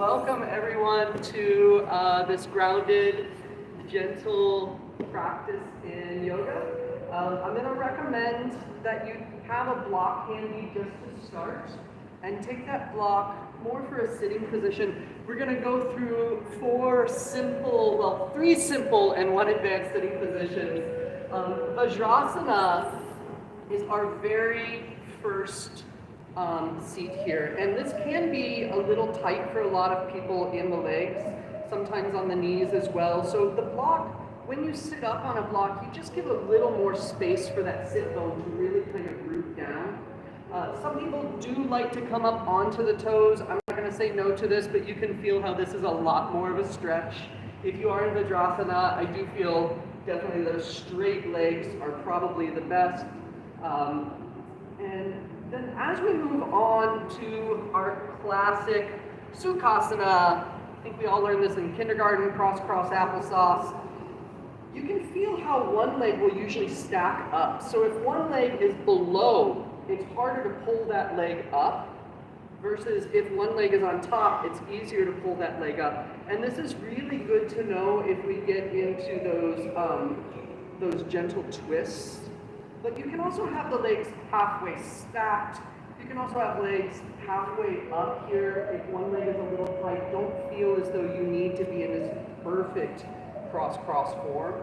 welcome everyone to this grounded, gentle practice in yoga. I'm going to recommend that you have a block handy just to start and take that block more for a sitting position. We're going to go through three simple and one advanced sitting positions. Vajrasana is our very first seat here, and this can be a little tight for a lot of people in the legs, sometimes on the knees as well. So the block, when you sit up on a block, you just give a little more space for that sit bone to really kind of root down. Some people do like to come up onto the toes. I'm not going to say no to this, but you can feel how this is a lot more of a stretch. If you are in Vajrasana, I do feel definitely those straight legs are probably the best. And then as we move on to our classic Sukhasana, I think we all learned this in kindergarten, cross applesauce. You can feel how one leg will usually stack up. So if one leg is below, it's harder to pull that leg up, versus if one leg is on top, it's easier to pull that leg up. And this is really good to know if we get into those gentle twists. But you can also have the legs halfway stacked. You can also have legs halfway up here. If one leg is a little tight, don't feel as though you need to be in this perfect cross form.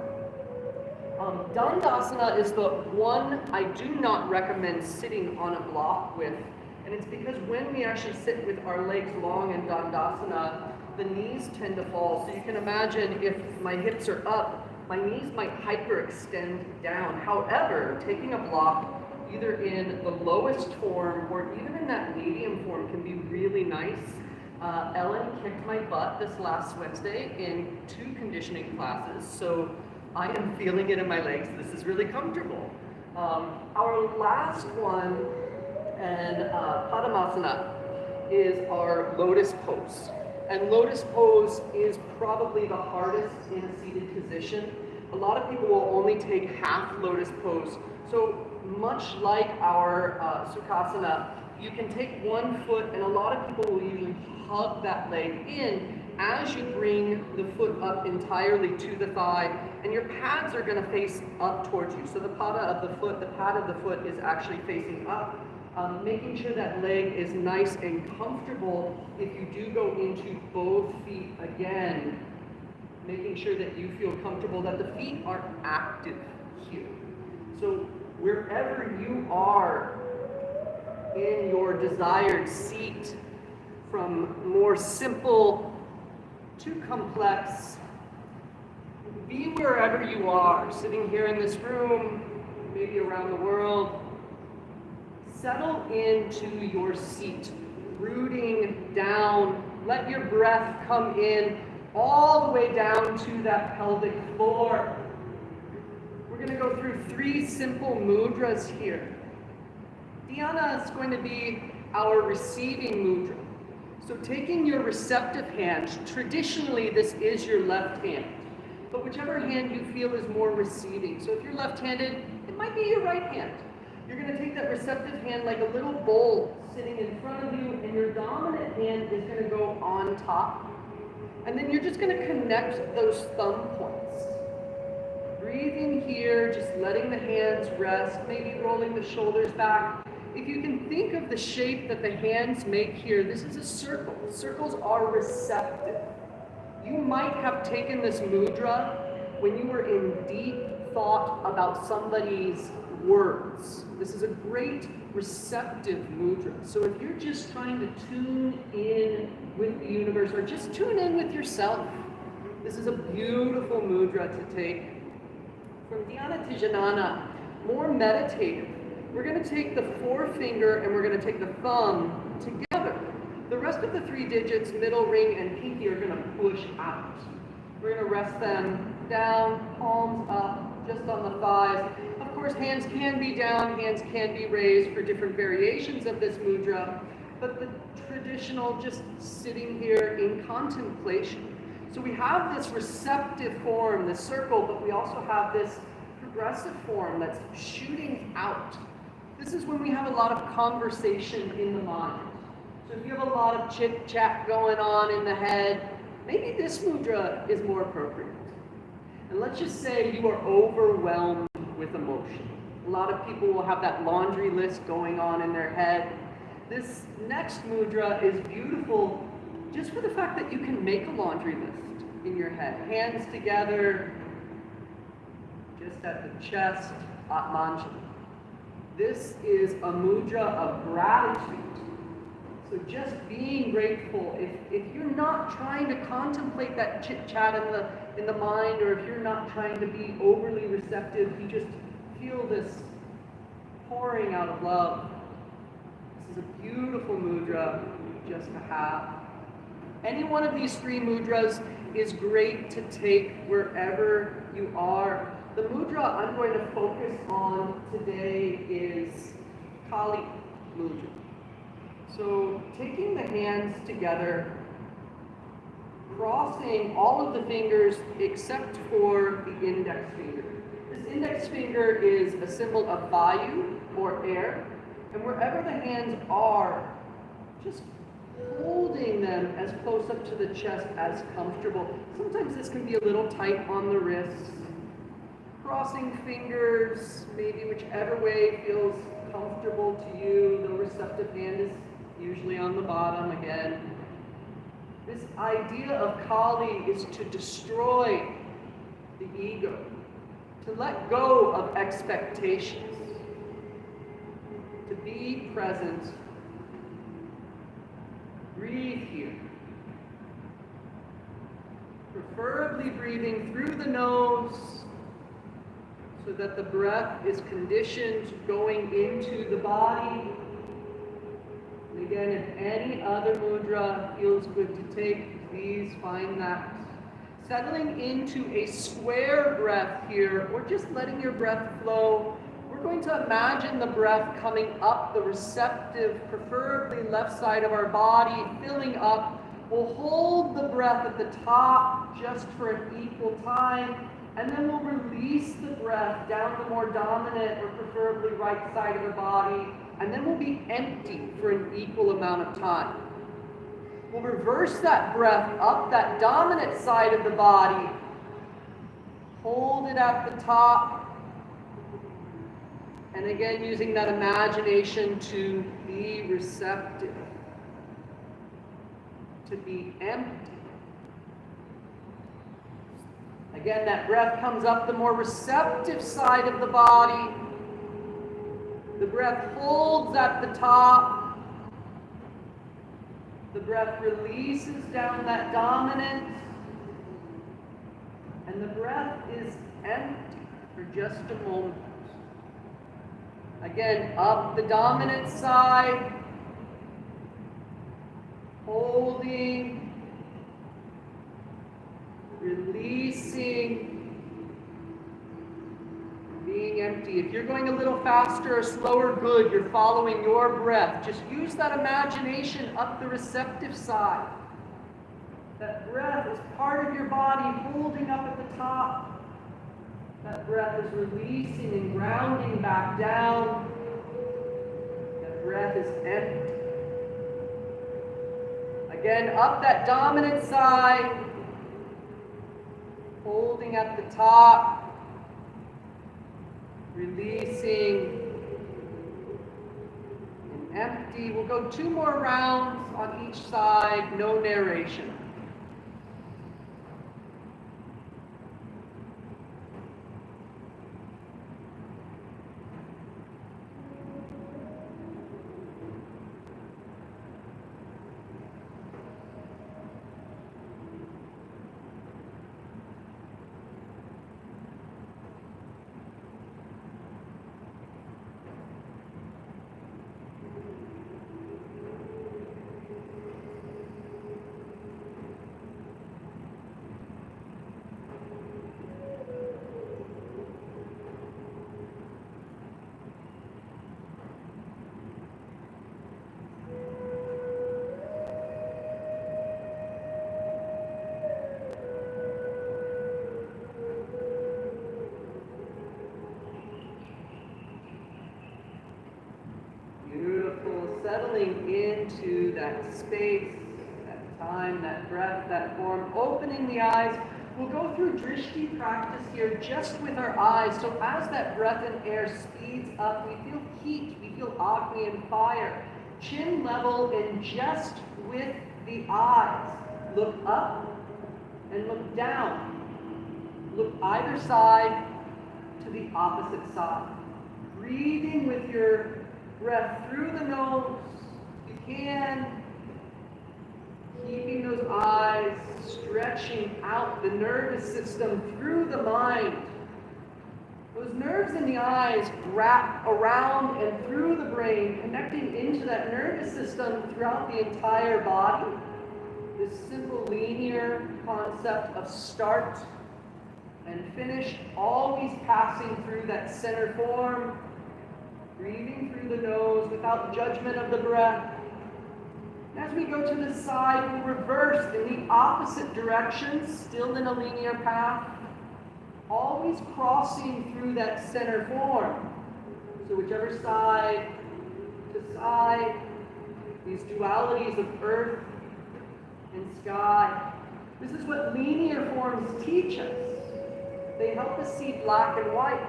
Dandasana is the one I do not recommend sitting on a block with. And it's because when we actually sit with our legs long in Dandasana, the knees tend to fall. So you can imagine if my hips are up, my knees might hyperextend down. However, taking a block either in the lowest form or even in that medium form can be really nice. Ellen kicked my butt this last Wednesday in 2 conditioning classes, so I am feeling it in my legs. This is really comfortable. Our last one, and Padmasana, is our lotus pose. And lotus pose is probably the hardest in a seated position. A lot of people will only take half lotus pose. So much like our Sukhasana, you can take one foot, and a lot of people will usually hug that leg in as you bring the foot up entirely to the thigh, and your pads are going to face up towards you. So the pad of the foot is actually facing up. Making sure that leg is nice and comfortable. If you do go into both feet again, making sure that you feel comfortable, that the feet are active here. So wherever you are in your desired seat, from more simple to complex, be wherever you are, sitting here in this room, maybe around the world. Settle into your seat, rooting down. Let your breath come in all the way down to that pelvic floor. We're going to go through 3 simple mudras here. Dhyana is going to be our receiving mudra. So taking your receptive hand, traditionally this is your left hand, but whichever hand you feel is more receiving. So if you're left-handed, it might be your right hand. You're going to take that receptive hand like a little bowl sitting in front of you, and your dominant hand is going to go on top. And then you're just going to connect those thumb points. Breathing here, just letting the hands rest, maybe rolling the shoulders back. If you can think of the shape that the hands make here, this is a circle. Circles are receptive. You might have taken this mudra when you were in deep thought about somebody's words. This is a great receptive mudra. So if you're just trying to tune in with the universe, or just tune in with yourself, this is a beautiful mudra to take. From Dhyana to Jnana, more meditative, we're going to take the forefinger and we're going to take the thumb together. The rest of the 3 digits, middle ring and pinky, are going to push out. We're going to rest them down, palms up, just on the thighs. Of course, hands can be down, hands can be raised for different variations of this mudra, but the traditional just sitting here in contemplation. So we have this receptive form, this circle, but we also have this progressive form that's shooting out. This is when we have a lot of conversation in the mind. So if you have a lot of chit chat going on in the head, maybe this mudra is more appropriate. And let's just say you are overwhelmed with emotion. A lot of people will have that laundry list going on in their head. This next mudra is beautiful just for the fact that you can make a laundry list in your head. Hands together, just at the chest, Atmanjali. This is a mudra of gratitude. So just being grateful, if you're not trying to contemplate that chit-chat in the mind, or if you're not trying to be overly receptive, you just feel this pouring out of love. This is a beautiful mudra just to have. Any one of these three mudras is great to take wherever you are. The mudra I'm going to focus on today is Kali mudra. So taking the hands together, crossing all of the fingers except for the index finger. This index finger is a symbol of Vayu, or air, and wherever the hands are, just holding them as close up to the chest as comfortable. Sometimes this can be a little tight on the wrists. Crossing fingers, maybe whichever way feels comfortable to you. The receptive hand is usually on the bottom again. This idea of Kali is to destroy the ego, to let go of expectations, to be present. Breathe here. Preferably breathing through the nose so that the breath is conditioned going into the body. And again, if any other mudra feels good to take, please find that. Settling into a square breath here, or just letting your breath flow. We're going to imagine the breath coming up the receptive, preferably left side of our body, filling up. We'll hold the breath at the top just for an equal time, and then we'll release the breath down the more dominant or preferably right side of the body, and then we'll be empty for an equal amount of time. We'll reverse that breath up that dominant side of the body, hold it at the top, and again using that imagination to be receptive, to be empty. Again, that breath comes up the more receptive side of the body. The breath holds at the top. The breath releases down that dominant. And the breath is empty for just a moment. Again, up the dominant side. Holding. Releasing. Being empty. If you're going a little faster or slower, good. You're following your breath. Just use that imagination up the receptive side. That breath is part of your body, holding up at the top. That breath is releasing and grounding back down. That breath is empty. Again, up that dominant side. Holding at the top. Releasing and empty. We'll go 2 more rounds on each side, no narration. settling into that space, that time, that breath, that form, opening the eyes. We'll go through drishti practice here just with our eyes. So as that breath and air speeds up, we feel heat, we feel agni and fire. Chin level and just with the eyes. Look up and look down. Look either side to the opposite side. Breathing with your breath through the nose. You can. Keeping those eyes stretching out the nervous system through the mind. Those nerves in the eyes wrap around and through the brain, connecting into that nervous system throughout the entire body. This simple linear concept of start and finish, always passing through that center form, breathing through the nose without judgment of the breath. As we go to the side, we reverse in the opposite direction, still in a linear path, always crossing through that center form. So whichever side to side, these dualities of earth and sky. This is what linear forms teach us. They help us see black and white,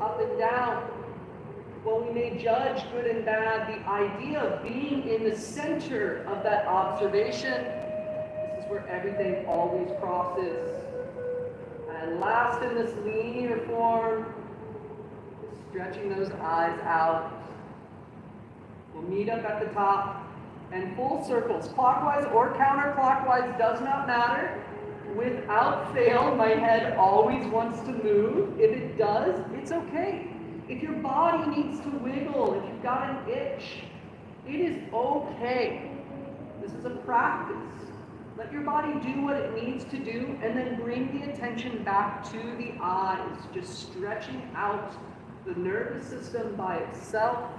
up and down. While we may judge good and bad, the idea of being in the center of that observation, this is where everything always crosses. And last in this linear form, is stretching those eyes out. We'll meet up at the top and full circles, clockwise or counterclockwise, does not matter. Without fail, my head always wants to move. If it does, it's okay. If your body needs to wiggle, if you've got an itch, it is okay. This is a practice. Let your body do what it needs to do, and then bring the attention back to the eyes, just stretching out the nervous system by itself,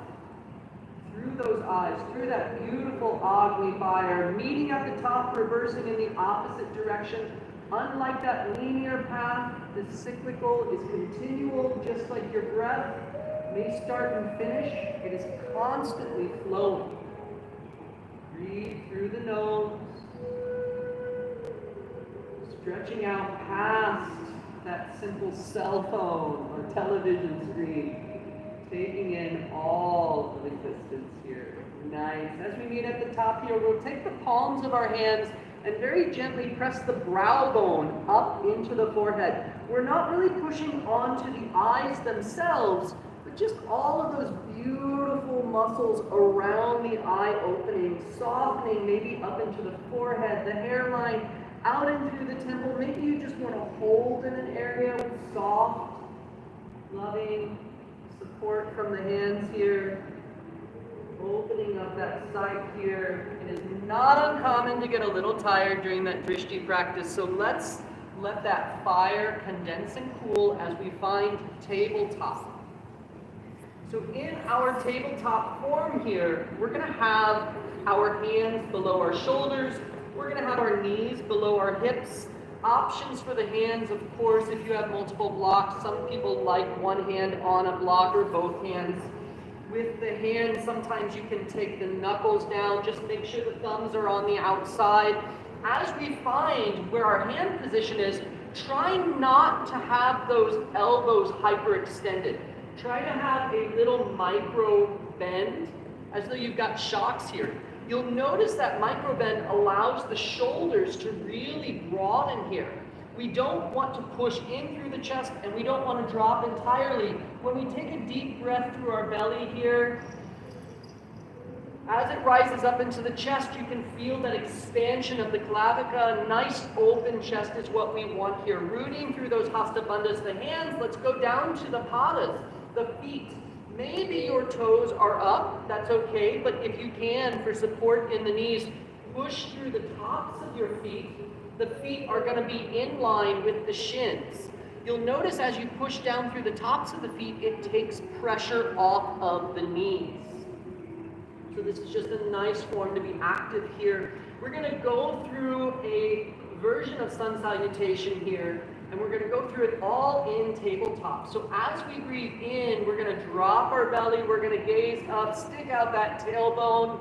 through those eyes, through that beautiful Agni fire, meeting at the top, reversing in the opposite direction. Unlike that linear path, the cyclical is continual, just like your breath may start and finish. It is constantly flowing. Breathe through the nose, stretching out past that simple cell phone or television screen. Taking in all of existence here. Nice. As we meet at the top here, we'll take the palms of our hands and very gently press the brow bone up into the forehead. We're not really pushing onto the eyes themselves, but just all of those beautiful muscles around the eye opening, softening maybe up into the forehead, the hairline, out and through the temple. Maybe you just want to hold in an area with soft, loving support from the hands here. Opening up that site here. It is not uncommon to get a little tired during that drishti practice, so let's let that fire condense and cool as we find tabletop. So in our tabletop form here, we're going to have our hands below our shoulders. We're going to have our knees below our hips. Options for the hands, of course, if you have multiple blocks. Some people like one hand on a block or both hands. With the hands, sometimes you can take the knuckles down. Just make sure the thumbs are on the outside. As we find where our hand position is, try not to have those elbows hyperextended. Try to have a little micro bend, as though you've got shocks here. You'll notice that micro bend allows the shoulders to really broaden here. We don't want to push in through the chest, and we don't want to drop entirely. When we take a deep breath through our belly here, as it rises up into the chest, you can feel that expansion of the clavica. A nice open chest is what we want here. Rooting through those hasta bandhas. The hands, let's go down to the padas, the feet. Maybe your toes are up, that's okay, but if you can, for support in the knees, push through the tops of your feet. The feet are going to be in line with the shins. You'll notice as you push down through the tops of the feet, it takes pressure off of the knees. So this is just a nice form to be active here. We're going to go through a version of sun salutation here. And we're going to go through it all in tabletop. So as we breathe in, we're going to drop our belly, we're going to gaze up, stick out that tailbone.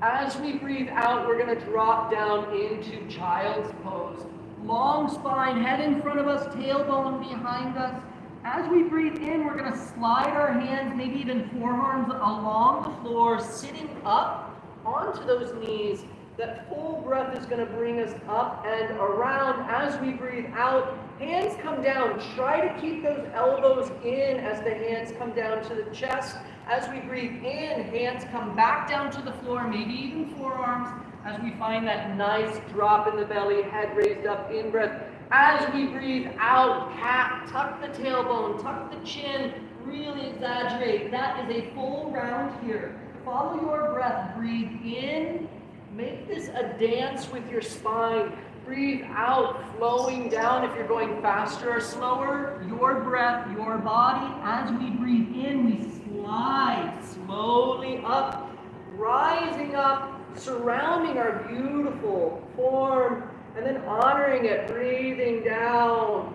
As we breathe out, we're going to drop down into child's pose. Long spine, head in front of us, tailbone behind us. As we breathe in, we're going to slide our hands, maybe even forearms along the floor, sitting up onto those knees. That full breath is going to bring us up and around. As we breathe out, hands come down. Try to keep those elbows in as the hands come down to the chest. As we breathe in, hands come back down to the floor, maybe even forearms, as we find that nice drop in the belly, head raised up, in breath. As we breathe out, cat, tuck the tailbone, tuck the chin, really exaggerate. That is a full round here. Follow your breath. Breathe in. Make this a dance with your spine. Breathe out, flowing down if you're going faster or slower. Your breath, your body. As we breathe in, we slide slowly up, rising up, surrounding our beautiful form, and then honoring it, breathing down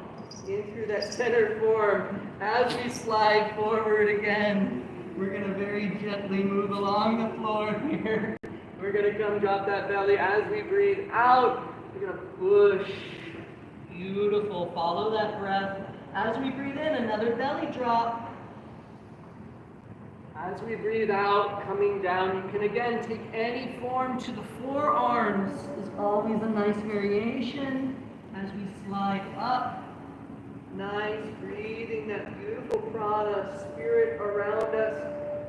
in through that center form. As we slide forward again, we're going to very gently move along the floor here. We're going to come drop that belly. As we breathe out, we're going to push. Beautiful. Follow that breath. As we breathe in, another belly drop. As we breathe out, coming down, you can again take any form to the forearms. Is always a nice variation. As we slide up, nice, breathing that beautiful prana, spirit around us.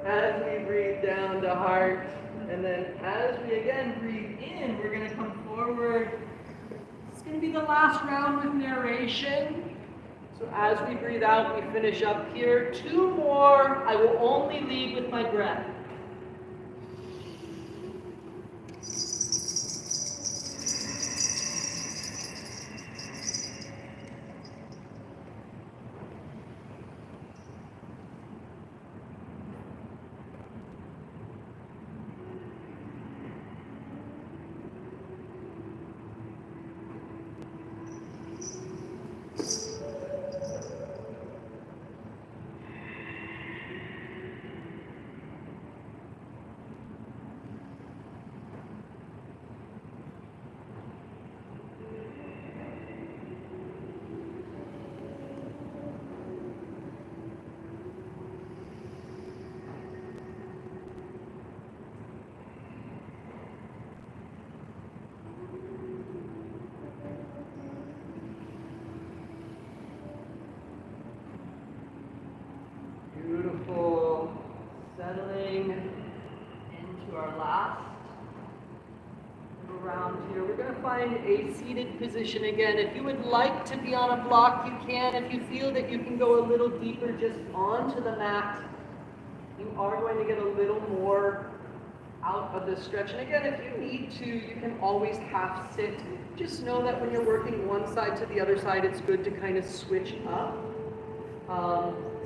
As we breathe down to heart. And then as we again breathe in, we're going to come forward. It's going to be the last round with narration. So as we breathe out, we finish up here. 2 more. I will only lead with my breath. Beautiful. Settling into our last round here. We're going to find a seated position again. If you would like to be on a block, you can. If you feel that you can go a little deeper just onto the mat, you are going to get a little more out of the stretch. And again, if you need to, you can always half sit. Just know that when you're working one side to the other side, it's good to kind of switch up.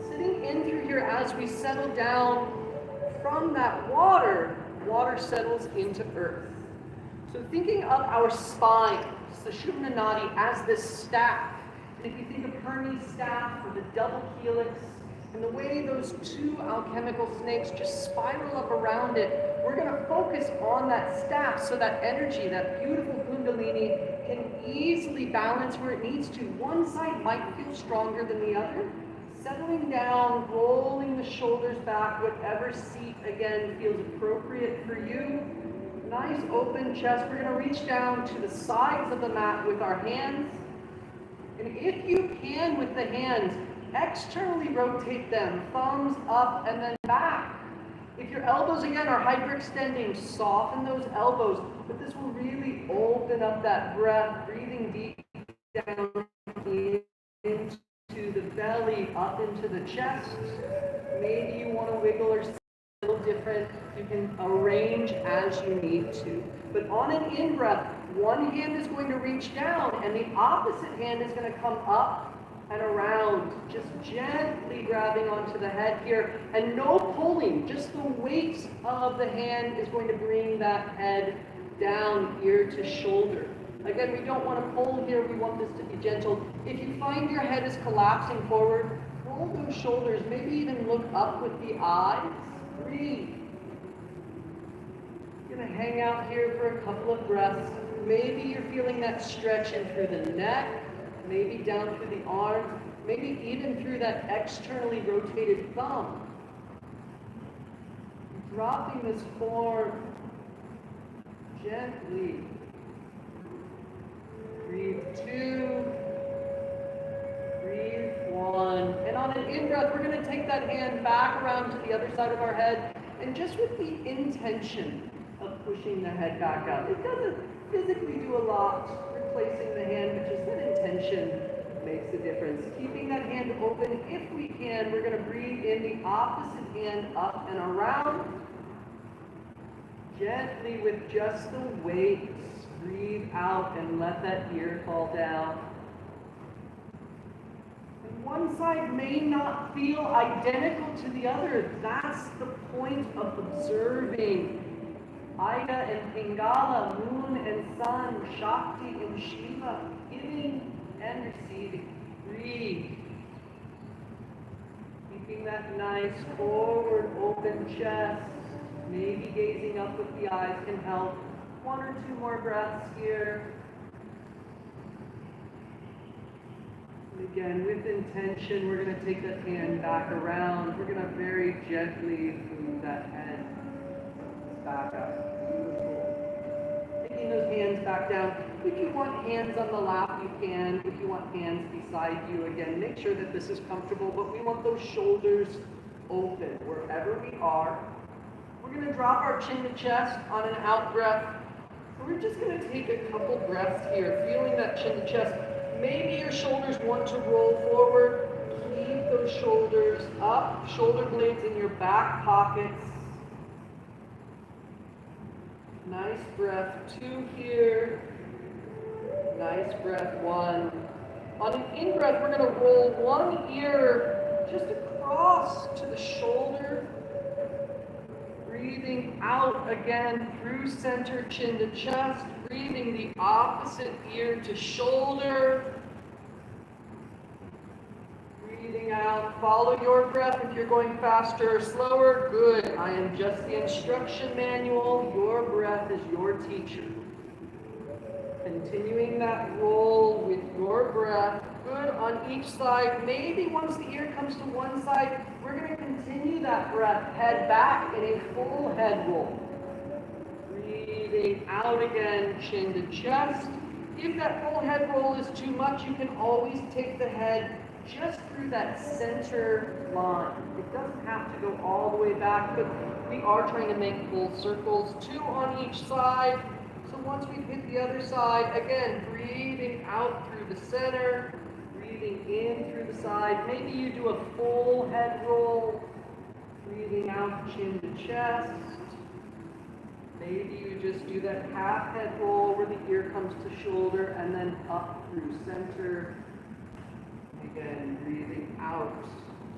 Sitting in through here as we settle down from that water settles into earth. So thinking of our spine, Sushumna Nadi, as this staff. And if you think of Hermes' staff or the double helix, and the way those 2 alchemical snakes just spiral up around it, we're going to focus on that staff so that energy, that beautiful kundalini, can easily balance where it needs to. One side might feel stronger than the other. Settling down, rolling the shoulders back, whatever seat, again, feels appropriate for you. Nice open chest. We're going to reach down to the sides of the mat with our hands. And if you can, with the hands, externally rotate them, thumbs up and then back. If your elbows, again, are hyperextending, soften those elbows. But this will really open up that breath, breathing deep down into the belly, up into the chest. Maybe you want to wiggle or sit a little different. You can arrange as you need to. But on an in-breath, one hand is going to reach down and the opposite hand is going to come up and around, just gently grabbing onto the head here. And no pulling, just the weight of the hand is going to bring that head down, ear to shoulder. Again, we don't want to pull here, we want this to be gentle. If you find your head is collapsing forward, roll those shoulders, maybe even look up with the eyes. Breathe. You're going to hang out here for a couple of breaths. Maybe you're feeling that stretch in through the neck, maybe down through the arms, maybe even through that externally rotated thumb. Dropping this form gently. Breathe 2. Breathe 1. And on an in-breath, we're going to take that hand back around to the other side of our head, and just with the intention of pushing the head back up. It doesn't physically do a lot, replacing the hand, but just that intention makes a difference. Keeping that hand open if we can. We're going to breathe in the opposite hand up and around. Gently with just the weight. Breathe out and let that ear fall down. And one side may not feel identical to the other. That's the point of observing. Ida and Pingala, moon and sun, Shakti and Shiva, giving and receiving. Breathe. Keeping that nice forward open chest. Maybe gazing up with the eyes can help. 1 or 2 more breaths here. And again, with intention, we're going to take that hand back around. We're going to very gently move that head back up. Beautiful. Taking those hands back down. If you want hands on the lap, you can. If you want hands beside you, again, make sure that this is comfortable, but we want those shoulders open wherever we are. We're going to drop our chin to chest on an out breath. We're just going to take a couple breaths here, feeling that chin to chest. Maybe your shoulders want to roll forward. Keep those shoulders up, shoulder blades in your back pockets. Nice breath 2 here. Nice breath 1. On an in-breath, we're going to roll one ear just across to the shoulder. Breathing out again through center, chin to chest. Breathing the opposite ear to shoulder. Breathing out. Follow your breath if you're going faster or slower. Good. I am just the instruction manual. Your breath is your teacher. Continuing that roll with your breath. Good on each side. Maybe once the ear comes to one side, we're going to continue that breath. Head back in a full head roll. Breathing out again, chin to chest. If that full head roll is too much, you can always take the head just through that center line. It doesn't have to go all the way back, but we are trying to make full circles. 2 on each side. So once we've hit the other side, again, breathing out through the center, breathing in through the side. Maybe you do a full head roll, breathing out chin to chest. Maybe you just do that half head roll where the ear comes to shoulder and then up through center. Again, breathing out,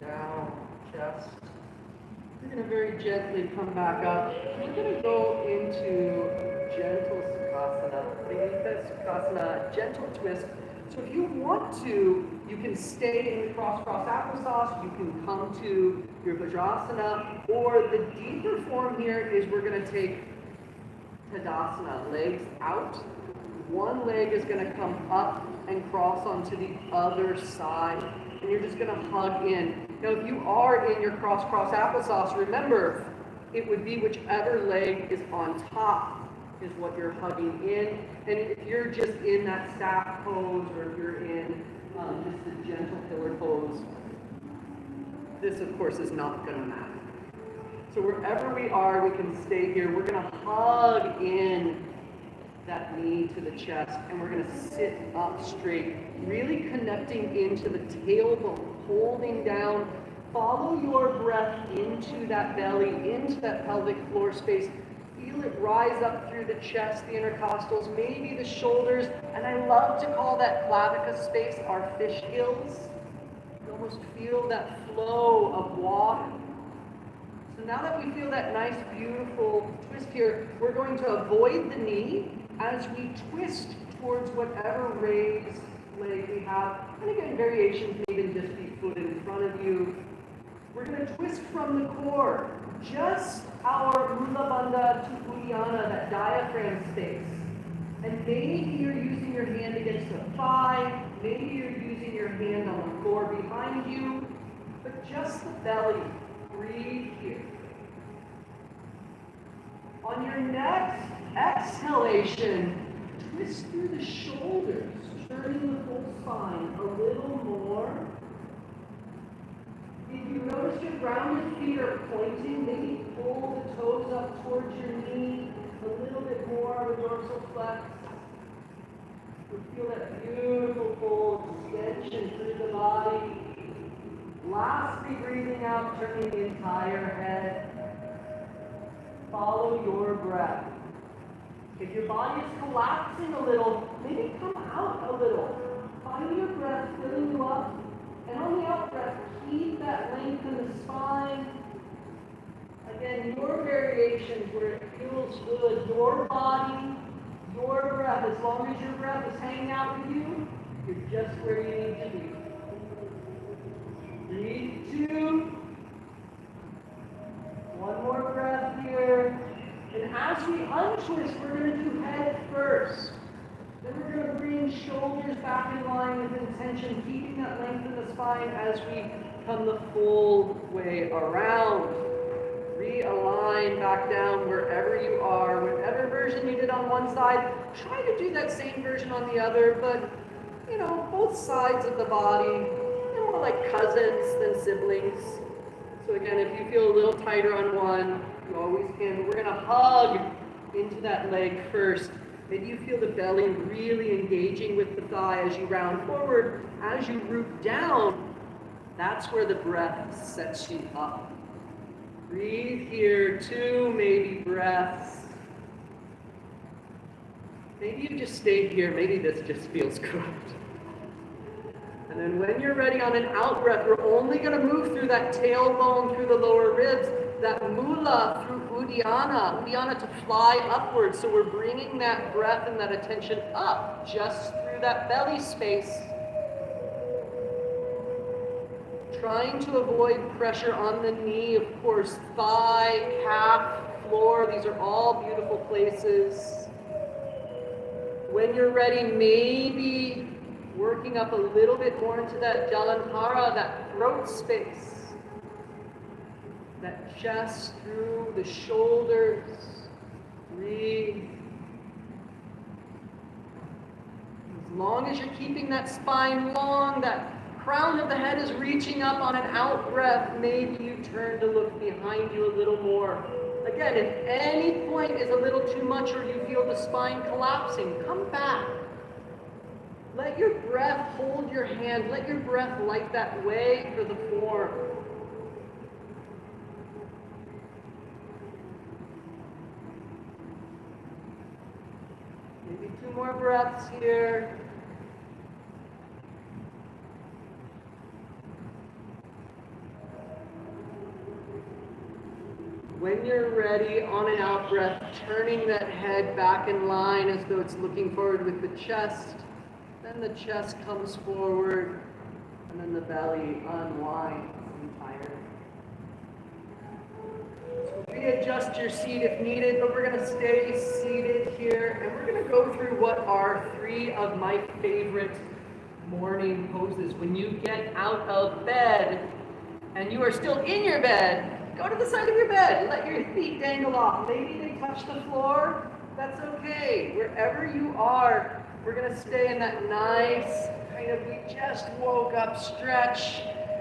down, chest. We're going to very gently come back up. We're going to go into gentle Sukhasana, Pranita Sukhasana, gentle twist. So if you want to, you can stay in cross-cross applesauce, you can come to your Vajrasana, or the deeper form here is we're going to take Tadasana, legs out. One leg is going to come up and cross onto the other side, and you're just going to hug in. Now, if you are in your cross-cross applesauce, remember, it would be whichever leg is on top is what you're hugging in. And if you're just in that staff pose, or if you're in just a gentle pillar pose, this, of course, is not going to matter. So wherever we are, we can stay here. We're going to hug in that knee to the chest, and we're going to sit up straight, really connecting into the tailbone, holding down. Follow your breath into that belly, into that pelvic floor space. Feel it rise up through the chest, the intercostals, maybe the shoulders, and I love to call that clavicle space our fish gills. You almost feel that flow of water. So now that we feel that nice, beautiful twist here, we're going to avoid the knee as we twist towards whatever raised leg we have. And again, variations may even just be foot in front of you. We're going to twist from the core, just our Mula Bandha to Uddiyana, that diaphragm space. And maybe you're using your hand against the thigh, maybe you're using your hand on the floor behind you, but just the belly. Breathe here. On your next exhalation, twist through the shoulders, turning the whole spine a little more. If you notice your grounded feet are pointing, maybe pull the toes up towards your knee a little bit more, the dorsal flex. You feel that beautiful full extension through the body. Lastly, breathing out, turning the entire head. Follow your breath. If your body is collapsing a little, maybe come out a little. Find your breath filling you up. And on the out breath, keep that length in the spine. Again, your variations where it feels good. Your body, your breath. As long as your breath is hanging out with you, you're just where you need to be. Breathe 2. One more breath here. And as we untwist, we're going to do head first. Then we're going to bring shoulders back in line with intention, keeping that length in the spine as we come the full way around. Realign back down wherever you are. Whatever version you did on one side, try to do that same version on the other, but, you know, both sides of the body, they're more like cousins than siblings. So again, if you feel a little tighter on one, you always can. But we're going to hug into that leg first. Maybe you feel the belly really engaging with the thigh as you round forward. As you root down, that's where the breath sets you up. Breathe here, 2 maybe breaths. Maybe you just stayed here. Maybe this just feels good. And then when you're ready on an out breath, we're only going to move through that tailbone, through the lower ribs, that mula through Uddiyana to fly upwards. So we're bringing that breath and that attention up just through that belly space. Trying to avoid pressure on the knee, of course, thigh, calf, floor. These are all beautiful places. When you're ready, maybe working up a little bit more into that Jalandhara, that throat space. That chest through the shoulders. Breathe. As long as you're keeping that spine long, that crown of the head is reaching up on an out breath, maybe you turn to look behind you a little more. Again, if any point is a little too much or you feel the spine collapsing, come back. Let your breath hold your hand. Let your breath light that way for the form. Maybe 2 more breaths here. When you're ready, on an out breath, turning that head back in line as though it's looking forward with the chest. Then the chest comes forward, and then the belly unwinds entirely. So readjust your seat if needed, but we're going to stay seated here, and we're going to go through what are 3 of my favorite morning poses. When you get out of bed, and you are still in your bed, go to the side of your bed, let your feet dangle off. Maybe they touch the floor, that's okay. Wherever you are, we're going to stay in that nice kind of, we just woke up stretch.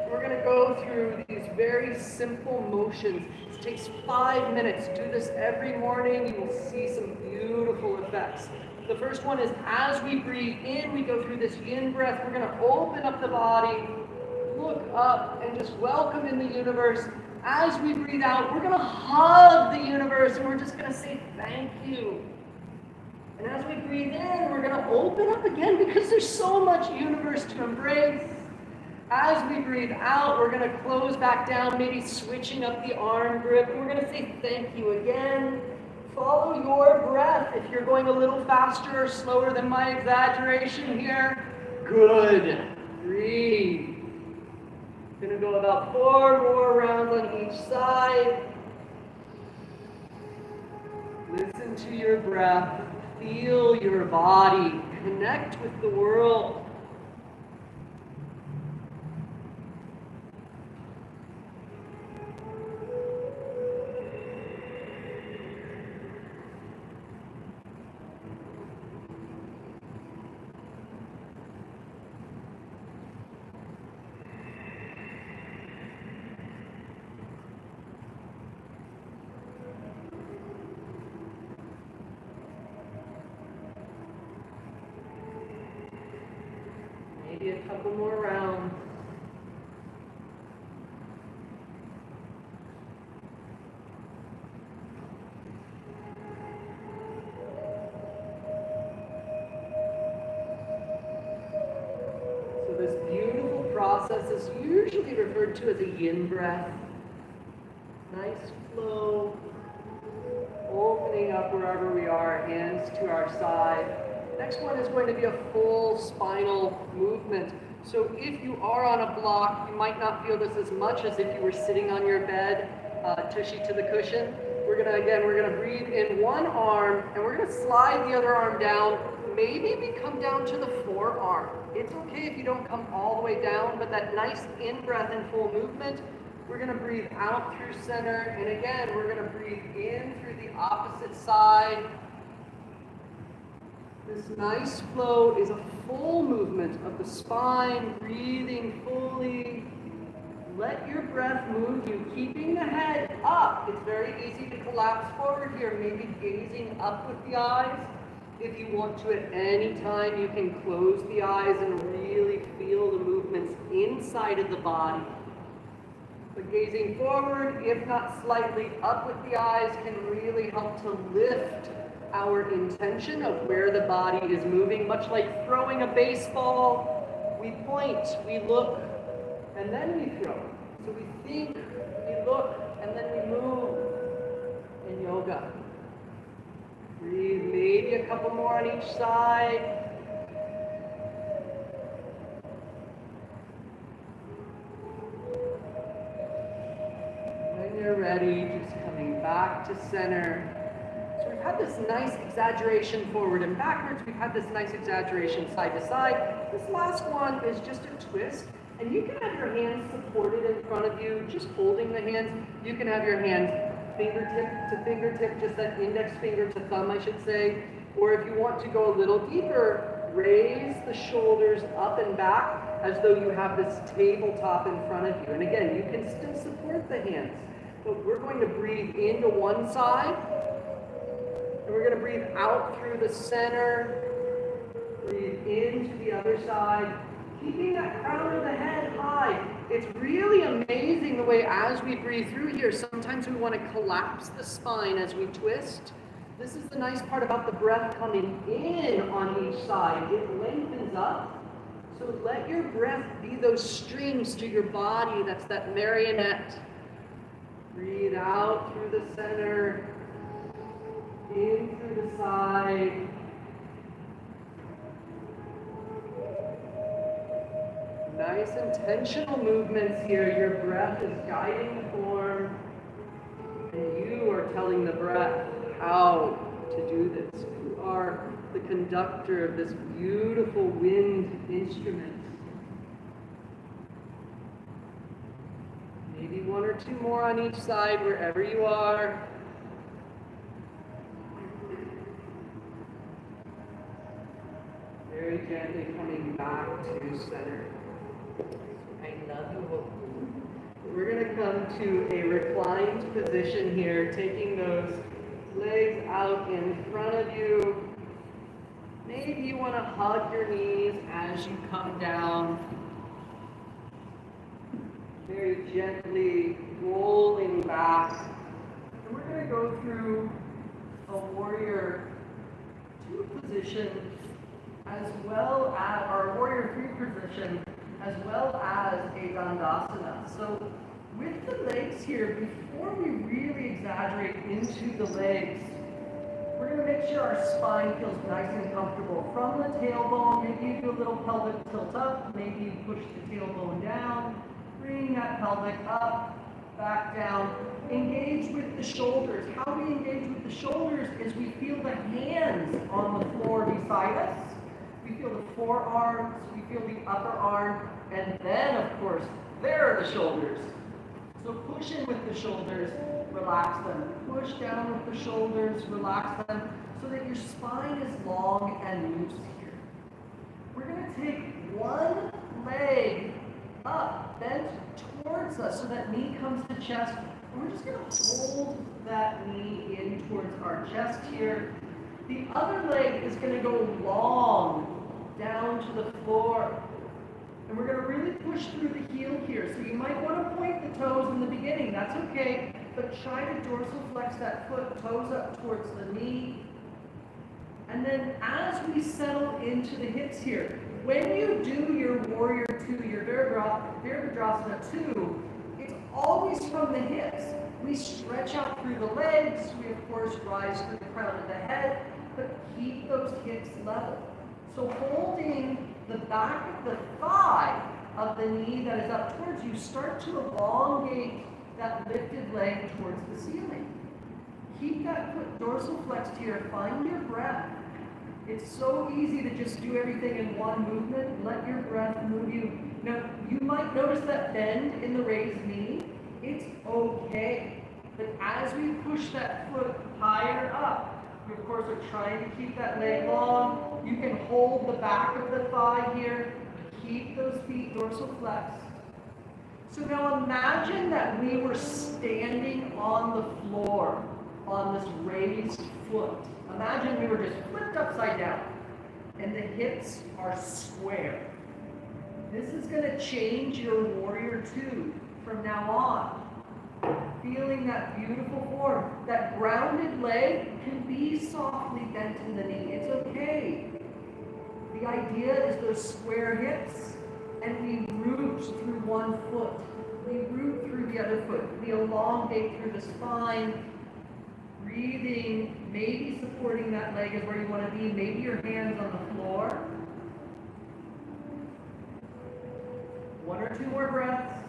We're going to go through these very simple motions. It takes 5 minutes. Do this every morning. You will see some beautiful effects. The first one is as we breathe in, we go through this yin breath. We're going to open up the body, look up, and just welcome in the universe. As we breathe out, we're going to hug the universe, and we're just going to say thank you. And as we breathe in, we're going to open up again because there's so much universe to embrace. As we breathe out, we're going to close back down, maybe switching up the arm grip. And we're going to say thank you again. Follow your breath. If you're going a little faster or slower than my exaggeration here, good. Breathe. Gonna go about 4 more rounds on each side. Listen to your breath. Feel your body. Connect with the world. Maybe a couple more rounds. So this beautiful process is usually referred to as a yin breath. Nice flow, opening up wherever we are, hands to our side. Next one is going to be a full spinal movement. So if you are on a block, you might not feel this as much as if you were sitting on your bed, tushy to the cushion. We're gonna breathe in one arm, and we're gonna slide the other arm down. Maybe we come down to the forearm. It's okay if you don't come all the way down, but that nice in-breath and full movement, we're gonna breathe out through center, and again, we're gonna breathe in through the opposite side. This nice flow is a full movement of the spine, breathing fully. Let your breath move you, keeping the head up. It's very easy to collapse forward here, maybe gazing up with the eyes. If you want to at any time, you can close the eyes and really feel the movements inside of the body. But gazing forward, if not slightly up with the eyes, can really help to lift our intention of where the body is moving, much like throwing a baseball. We point, we look, and then we throw. So we think, we look, and then we move in yoga. Breathe maybe a couple more on each side. When you're ready, just coming back to center. So we've had this nice exaggeration forward and backwards. We've had this nice exaggeration side to side. This last one is just a twist. And you can have your hands supported in front of you, just holding the hands. You can have your hands fingertip to fingertip, just that index finger to thumb, I should say. Or if you want to go a little deeper, raise the shoulders up and back as though you have this tabletop in front of you. And again, you can still support the hands. But we're going to breathe into one side. And we're going to breathe out through the center. Breathe into the other side. Keeping that crown of the head high. It's really amazing the way as we breathe through here, sometimes we want to collapse the spine as we twist. This is the nice part about the breath coming in on each side. It lengthens up. So let your breath be those strings to your body. That's that marionette. Breathe out through the center, in through the side. Nice intentional movements here. Your breath is guiding the form, and you are telling the breath how to do this. You are the conductor of this beautiful wind instrument. Maybe one or two more on each side, wherever you are. Very gently coming back to center. I love you. We're going to come to a reclined position here, taking those legs out in front of you. Maybe you want to hug your knees as you come down. Very gently rolling back. And we're going to go through a warrior 2 position as well as our warrior 3 position, as well as a Dandasana. So with the legs here, before we really exaggerate into the legs, We're going to make sure our spine feels nice and comfortable. From the tailbone, maybe you do a little pelvic tilt up, maybe you push the tailbone down, bring that pelvic up, back down. Engage with the shoulders. How we engage with the shoulders is we feel the hands on the floor beside us. We feel the forearms, we feel the upper arm, and then, of course, there are the shoulders. So push in with the shoulders, relax them. Push down with the shoulders, relax them, so that your spine is long and loose here. We're going to take one leg up, bent towards us, so that knee comes to chest. And we're just going to hold that knee in towards our chest here. The other leg is going to go long down to the floor. And we're going to really push through the heel here. So you might want to point the toes in the beginning. That's okay. But try to dorsal flex that foot, toes up towards the knee. And then as we settle into the hips here, when you do your warrior two, your Virabhadrasana 2, it's always from the hips. We stretch out through the legs. We, of course, rise through the crown of the head, but keep those hips level. So holding the back of the thigh of the knee that is up towards you, start to elongate that lifted leg towards the ceiling. Keep that foot dorsal flexed here. Find your breath. It's so easy to just do everything in one movement. Let your breath move you. Now, you might notice that bend in the raised knee. It's okay. But as we push that foot higher up, we, of course, are trying to keep that leg long. You can hold the back of the thigh here. Keep those feet dorsal flexed. So now imagine that we were standing on the floor on this raised foot. Imagine we were just flipped upside down and the hips are square. This is going to change your warrior two from now on. Feeling that beautiful form. That grounded leg can be softly bent in the knee. It's okay. The idea is those square hips, and we root through one foot. We root through the other foot. We elongate through the spine. Breathing, maybe supporting that leg is where you want to be. Maybe your hands on the floor. One or two more breaths.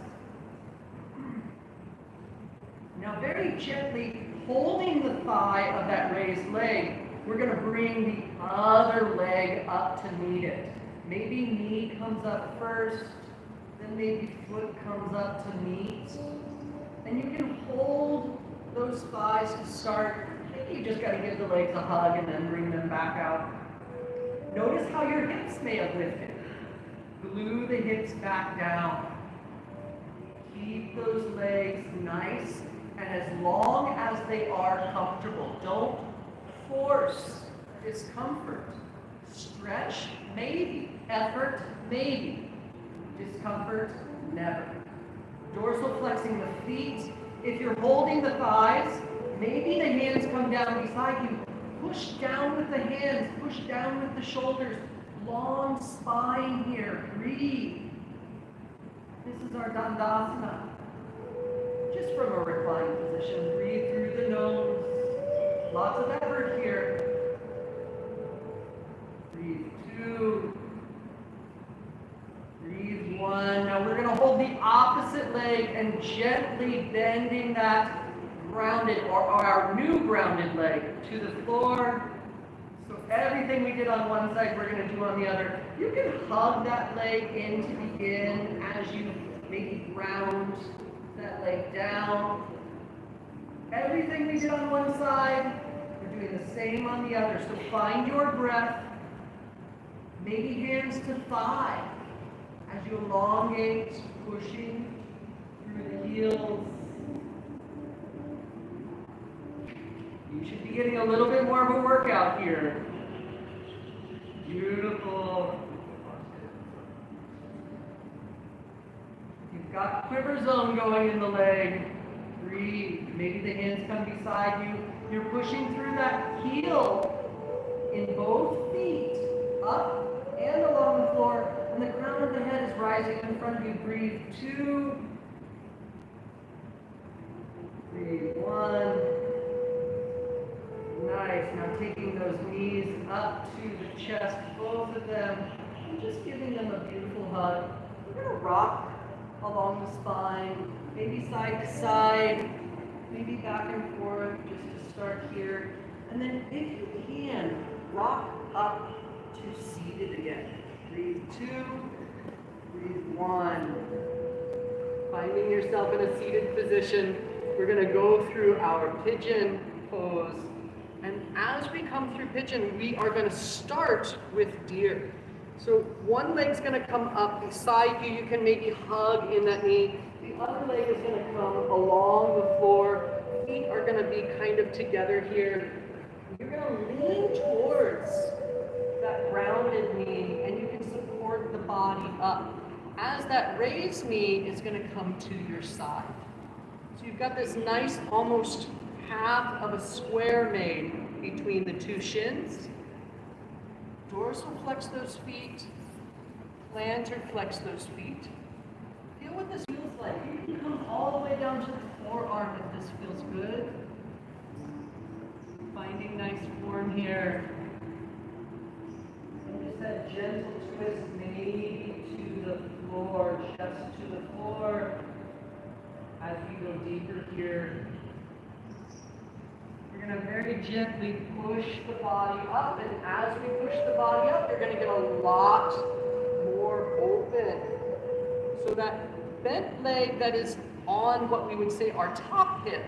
Now very gently, holding the thigh of that raised leg, we're going to bring the other leg up to meet it. Maybe knee comes up first, then maybe foot comes up to meet. And you can hold those thighs to start. Maybe you just got to give the legs a hug and then bring them back out. Notice how your hips may have lifted. Glue the hips back down. Keep those legs nice and as long as they are comfortable. Don't force discomfort. Stretch, maybe. Effort, maybe. Discomfort, never. Dorsal flexing the feet. If you're holding the thighs, maybe the hands come down beside you. Push down with the hands. Push down with the shoulders. Long spine here. Breathe. This is our Dandasana. Just from a reclined position. Breathe through the nose. Lots of effort here. Breathe two. Breathe one. Now we're going to hold the opposite leg and gently bending that grounded, or our new grounded leg to the floor. So everything we did on one side, we're going to do on the other. You can hug that leg in to begin as you maybe ground that leg down. Everything we did on one side, we're doing the same on the other. So find your breath. Maybe hands to thigh as you elongate, pushing through the heels. You should be getting a little bit more of a workout here. Beautiful. You've got quiver zone going in the leg. Breathe. Maybe the hands come beside you. You're pushing through that heel in both feet, up and along the floor, and the crown of the head is rising in front of you. Breathe two. Breathe one. Nice. Nice. Now taking those knees up to the chest, both of them, and just giving them a beautiful hug. We're going to rock along the spine, maybe side to side, maybe back and forth, just to start here. And then if you can, rock up to seated again. Breathe 2, breathe 1. Finding yourself in a seated position, we're going to go through our pigeon pose. And as we come through pigeon, we are going to start with deer. So one leg's going to come up beside you. You can maybe hug in that knee. The other leg is going to come along the floor. Feet are going to be kind of together here. You're going to lean towards that grounded knee, and you can support the body up. As that raised knee is going to come to your side. So you've got this nice, almost half of a square made between the two shins. Dorsal flex those feet, plantar flex those feet. Feel what this feels like. You can come all the way down to the forearm if this feels good. Finding nice form here. And just that gentle twist maybe to the floor, chest to the floor. As we go deeper here, we're going to very gently push the body up, and as we push the body up, you're going to get a lot more open. So that bent leg that is on what we would say our top hip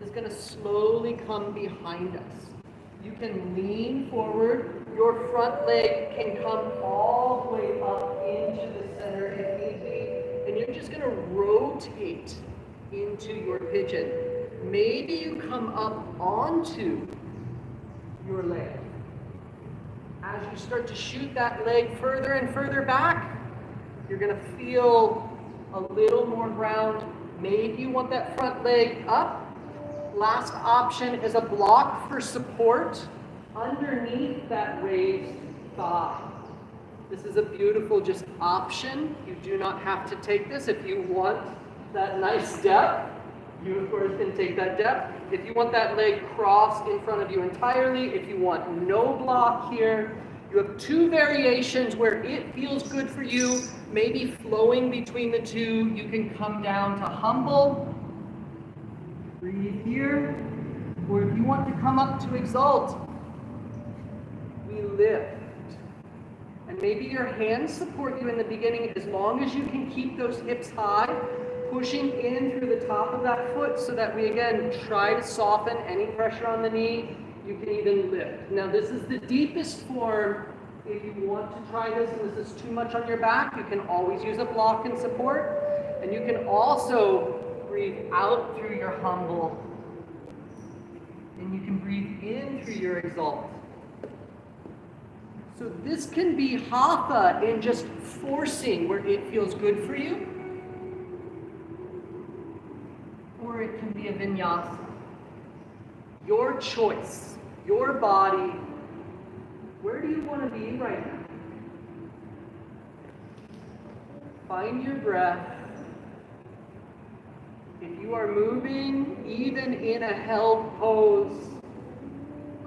is going to slowly come behind us. You can lean forward. Your front leg can come all the way up into the center if need be, and you're just going to rotate into your pigeon. Maybe you come up onto your leg. As you start to shoot that leg further and further back, you're going to feel a little more ground. Maybe you want that front leg up. Last option is a block for support underneath that raised thigh. This is a beautiful just option. You do not have to take this. If you want that nice depth, you of course can take that depth. If you want that leg crossed in front of you entirely, if you want no block here, you have two variations where it feels good for you, maybe flowing between the two. You can come down to humble, breathe here, or if you want to come up to exalt, we lift. And maybe your hands support you in the beginning as long as you can keep those hips high, pushing in through the top of that foot so that we again try to soften any pressure on the knee. You can even lift. Now this is the deepest form. If you want to try this and this is too much on your back, you can always use a block and support. And you can also breathe out through your humble. And you can breathe in through your exalt. So this can be hatha in just forcing where it feels good for you. Or it can be a vinyasa. Your choice, your body. Where do you want to be right now? Find your breath. If you are moving, even in a held pose,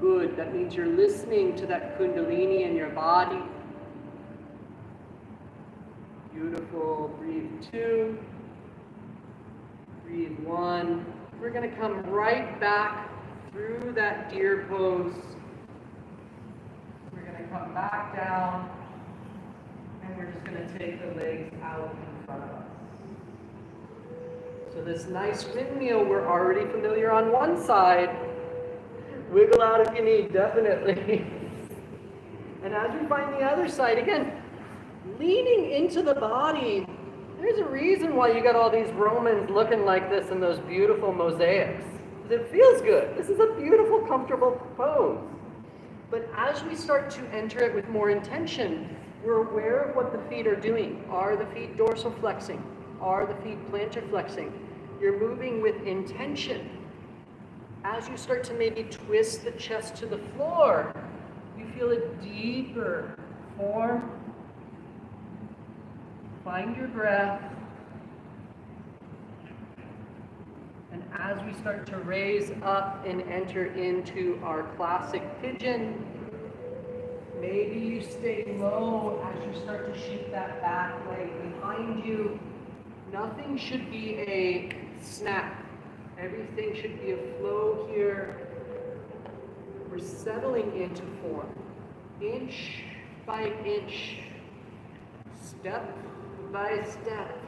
good. That means you're listening to that kundalini in your body. Beautiful. Breathe 2. Breathe 1. We're going to come right back through that deer pose. We're going to come back down, and we're just going to take the legs out in front of us. So this nice windmill, we're already familiar on one side. Wiggle out if you need, definitely. And as we find the other side, again, leaning into the body. There's a reason why you got all these Romans looking like this in those beautiful mosaics. It feels good. This is a beautiful, comfortable pose. But as we start to enter it with more intention, we're aware of what the feet are doing. Are the feet dorsal flexing? Are the feet plantar flexing? You're moving with intention. As you start to maybe twist the chest to the floor, you feel a deeper form. Find your breath. And as we start to raise up and enter into our classic pigeon, maybe you stay low as you start to shoot that back leg behind you. Nothing should be a snap. Everything should be a flow here. We're settling into form, inch by inch, step by step.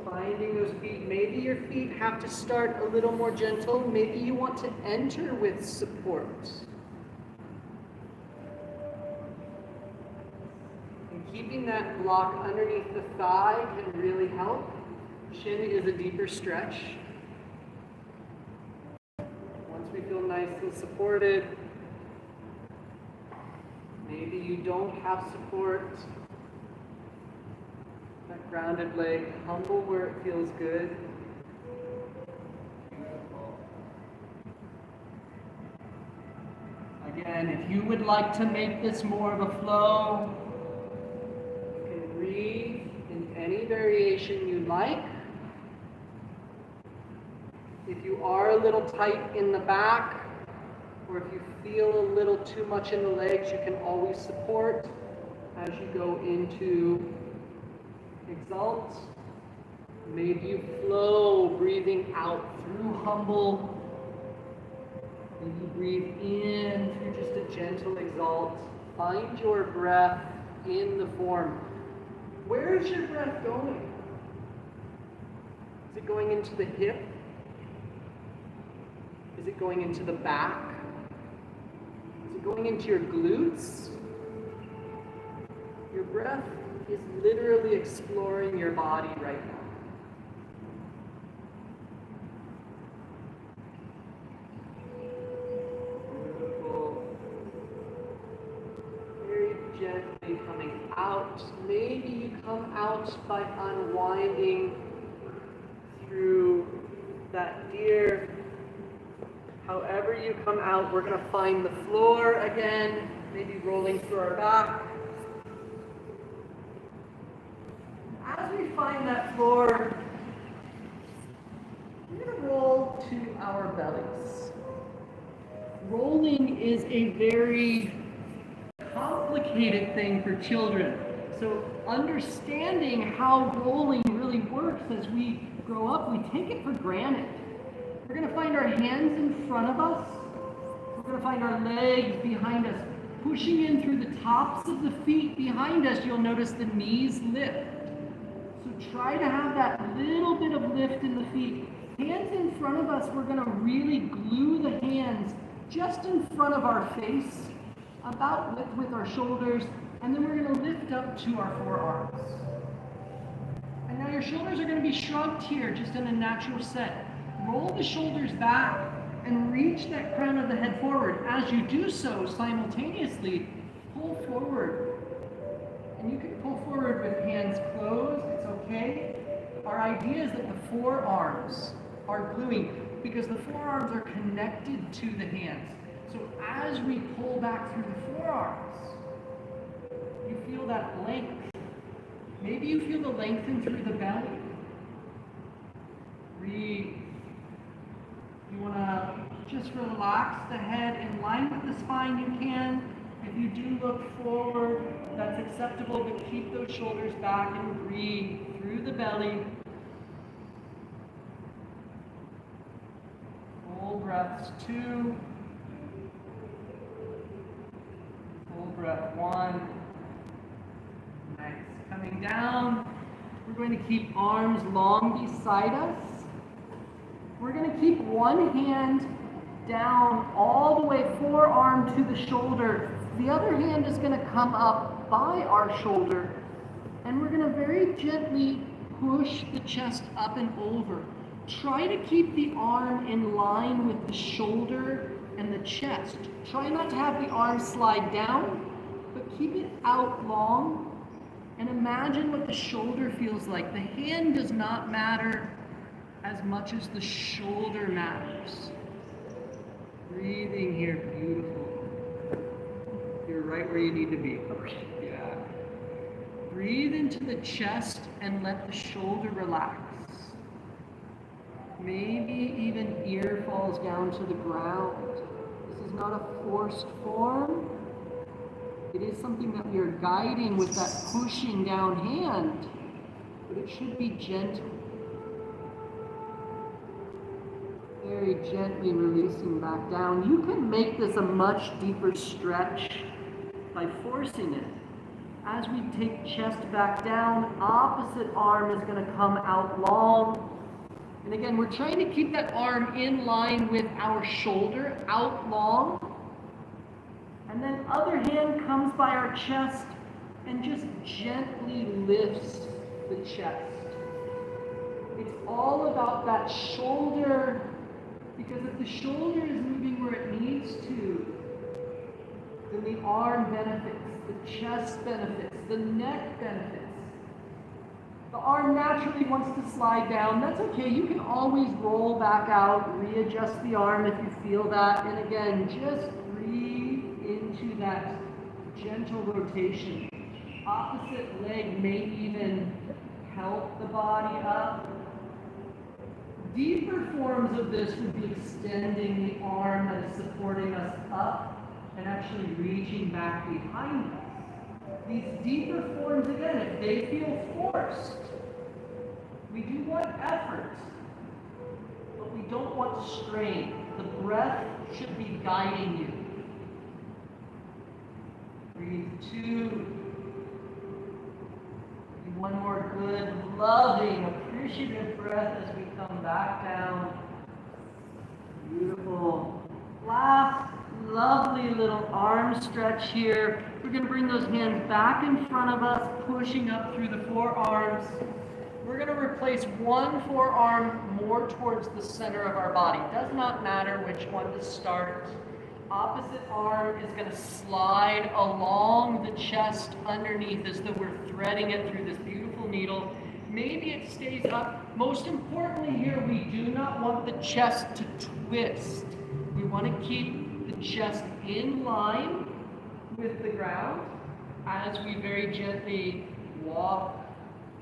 Finding those feet. Maybe your feet have to start a little more gentle. Maybe you want to enter with support. And keeping that block underneath the thigh can really help. Shin is a deeper stretch. Once we feel nice and supported, maybe you don't have support. That grounded leg, humble where it feels good. Beautiful. Again, if you would like to make this more of a flow, you can breathe in any variation you like. If you are a little tight in the back, or if you feel a little too much in the legs, you can always support as you go into exalt. Maybe you flow, breathing out through humble. Maybe you breathe in through just a gentle exalt. Find your breath in the form. Where is your breath going? Is it going into the hip? Is it going into the back? Is it going into your glutes? Your breath is literally exploring your body right now. Beautiful. Very gently coming out. Maybe you come out by unwinding through that deer. However you come out, we're going to find the floor again, maybe rolling through our back. As we find that floor, we're going to roll to our bellies. Rolling is a very complicated thing for children. So understanding how rolling really works as we grow up, we take it for granted. We're going to find our hands in front of us. We're going to find our legs behind us. Pushing in through the tops of the feet behind us, you'll notice the knees lift. So try to have that little bit of lift in the feet. Hands in front of us, we're going to really glue the hands just in front of our face, about width with our shoulders, and then we're going to lift up to our forearms. And now your shoulders are going to be shrugged here, just in a natural set. Roll the shoulders back and reach that crown of the head forward. As you do so, simultaneously, pull forward. And you can pull forward with hands closed, it's okay. Our idea is that the forearms are gluing because the forearms are connected to the hands. So as we pull back through the forearms, you feel that length. Maybe you feel the lengthen through the belly. Breathe. You want to just relax the head in line with the spine, you can. If you do look forward, that's acceptable, but keep those shoulders back and breathe through the belly. Full breaths 2. Full breath 1. Nice. Coming down, we're going to keep arms long beside us. We're going to keep one hand down all the way, forearm to the shoulder. The other hand is going to come up by our shoulder. And we're going to very gently push the chest up and over. Try to keep the arm in line with the shoulder and the chest. Try not to have the arm slide down, but keep it out long. And imagine what the shoulder feels like. The hand does not matter as much as the shoulder matters. Breathing here, beautiful. You're right where you need to be. Okay, yeah. Breathe into the chest and let the shoulder relax. Maybe even ear falls down to the ground. This is not a forced form. It is something that we are guiding with that pushing down hand, but it should be gentle. Very gently releasing back down. You can make this a much deeper stretch by forcing it. As we take chest back down, opposite arm is going to come out long. And again, we're trying to keep that arm in line with our shoulder, out long. And then other hand comes by our chest and just gently lifts the chest. It's all about that shoulder, because if the shoulder is moving where it needs to, then the arm benefits, the chest benefits, the neck benefits. The arm naturally wants to slide down. That's okay. You can always roll back out, readjust the arm if you feel that. And again, just breathe into that gentle rotation. Opposite leg may even help the body up. Deeper forms of this would be extending the arm that is supporting us up and actually reaching back behind us. These deeper forms, again, if they feel forced, we do want effort, but we don't want strain. The breath should be guiding you. Breathe 2. And one more good, loving, appreciative breath as we come back down. Beautiful. Last lovely little arm stretch here. We're going to bring those hands back in front of us, pushing up through the forearms. We're going to replace one forearm more towards the center of our body. Does not matter which one to start. Opposite arm is going to slide along the chest underneath as though we're threading it through this beautiful needle. Maybe it stays up. Most importantly here, we do not want the chest to twist. We want to keep the chest in line with the ground as we very gently walk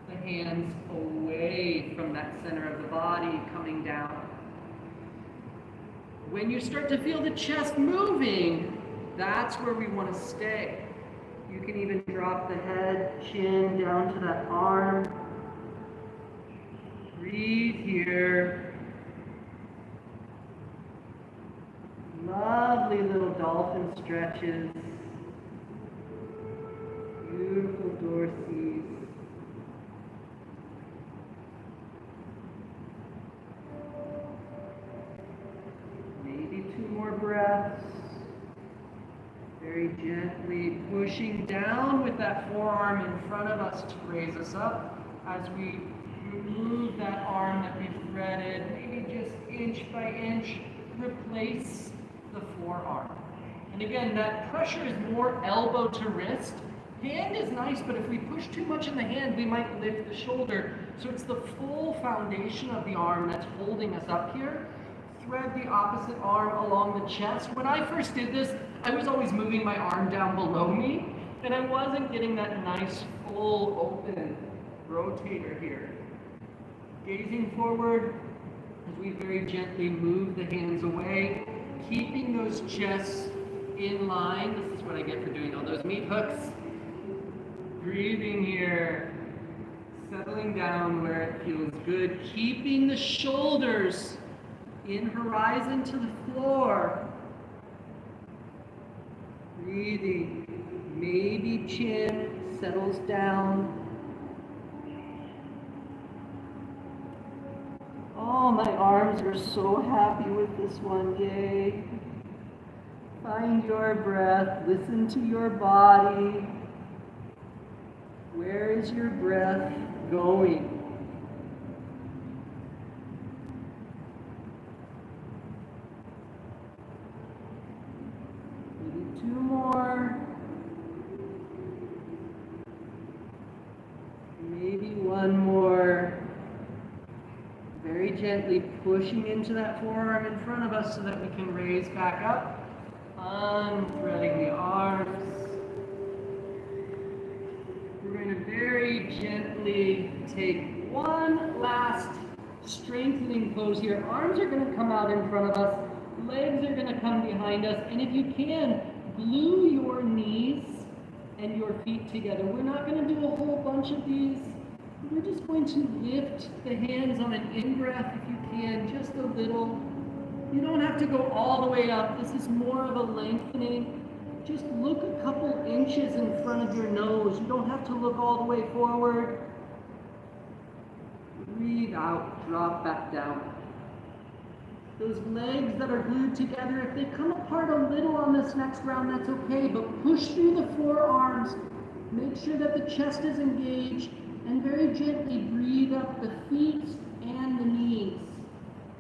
the hands away from that center of the body, coming down. When you start to feel the chest moving, that's where we want to stay. You can even drop the head, chin down to that arm. Breathe here. Lovely little dolphin stretches. Beautiful dorsals. Maybe 2 more breaths. Very gently pushing down with that forearm in front of us to raise us up as we remove that arm that we've threaded. Maybe just inch by inch, replace the forearm. And again, that pressure is more elbow to wrist. Hand is nice, but if we push too much in the hand, we might lift the shoulder. So it's the full foundation of the arm that's holding us up here. Thread the opposite arm along the chest. When I first did this, I was always moving my arm down below me, and I wasn't getting that nice full open rotator here. Gazing forward as we very gently move the hands away, keeping those chests in line. This is what I get for doing all those meat hooks. Breathing here, settling down where it feels good, keeping the shoulders in horizon to the floor. Breathing, maybe chin settles down. Oh, my arms are so happy with this one, yay. Find your breath, listen to your body. Where is your breath going? Maybe 2 more. Maybe 1 more. Very gently pushing into that forearm in front of us so that we can raise back up. Unthreading the arms. We're going to very gently take one last strengthening pose here. Arms are going to come out in front of us. Legs are going to come behind us. And if you can, glue your knees and your feet together. We're not going to do a whole bunch of these. We're just going to lift the hands on an in-breath if you can, just a little. You don't have to go all the way up. This is more of a lengthening. Just look a couple inches in front of your nose. You don't have to look all the way forward. Breathe out, drop back down. Those legs that are glued together, if they come apart a little on this next round, that's okay, but push through the forearms. Make sure that the chest is engaged, and very gently breathe up the feet and the knees.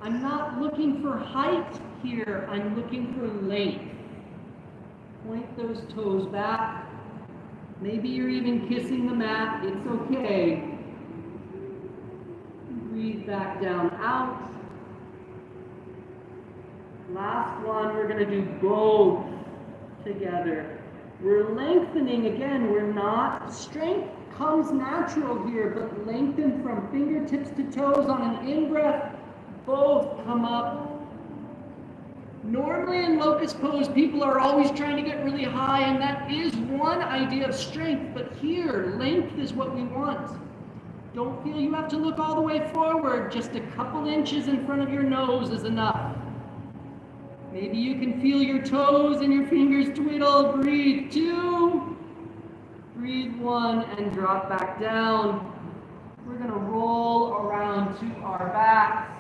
I'm not looking for height here, I'm looking for length. Point those toes back. Maybe you're even kissing the mat, it's okay. Breathe back down, out. Last one, we're going to do both together. We're lengthening again, we're not. Strength comes natural here, but lengthen from fingertips to toes on an in-breath. Both come up. Normally in locust pose, people are always trying to get really high, and that is one idea of strength, but here, length is what we want. Don't feel you have to look all the way forward. Just a couple inches in front of your nose is enough. Maybe you can feel your toes and your fingers twiddle. Breathe 2. Breathe 1 and drop back down. We're going to roll around to our backs.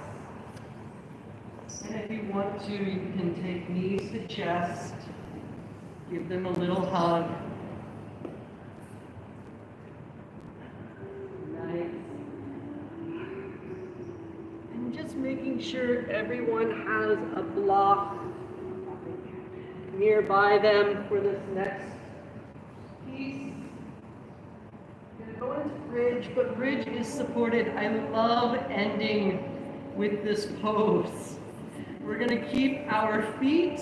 And if you want to, you can take knees to chest. Give them a little hug. And just making sure everyone has a block nearby them for this next piece. I'm going to go into bridge, but bridge is supported. I love ending with this pose. We're going to keep our feet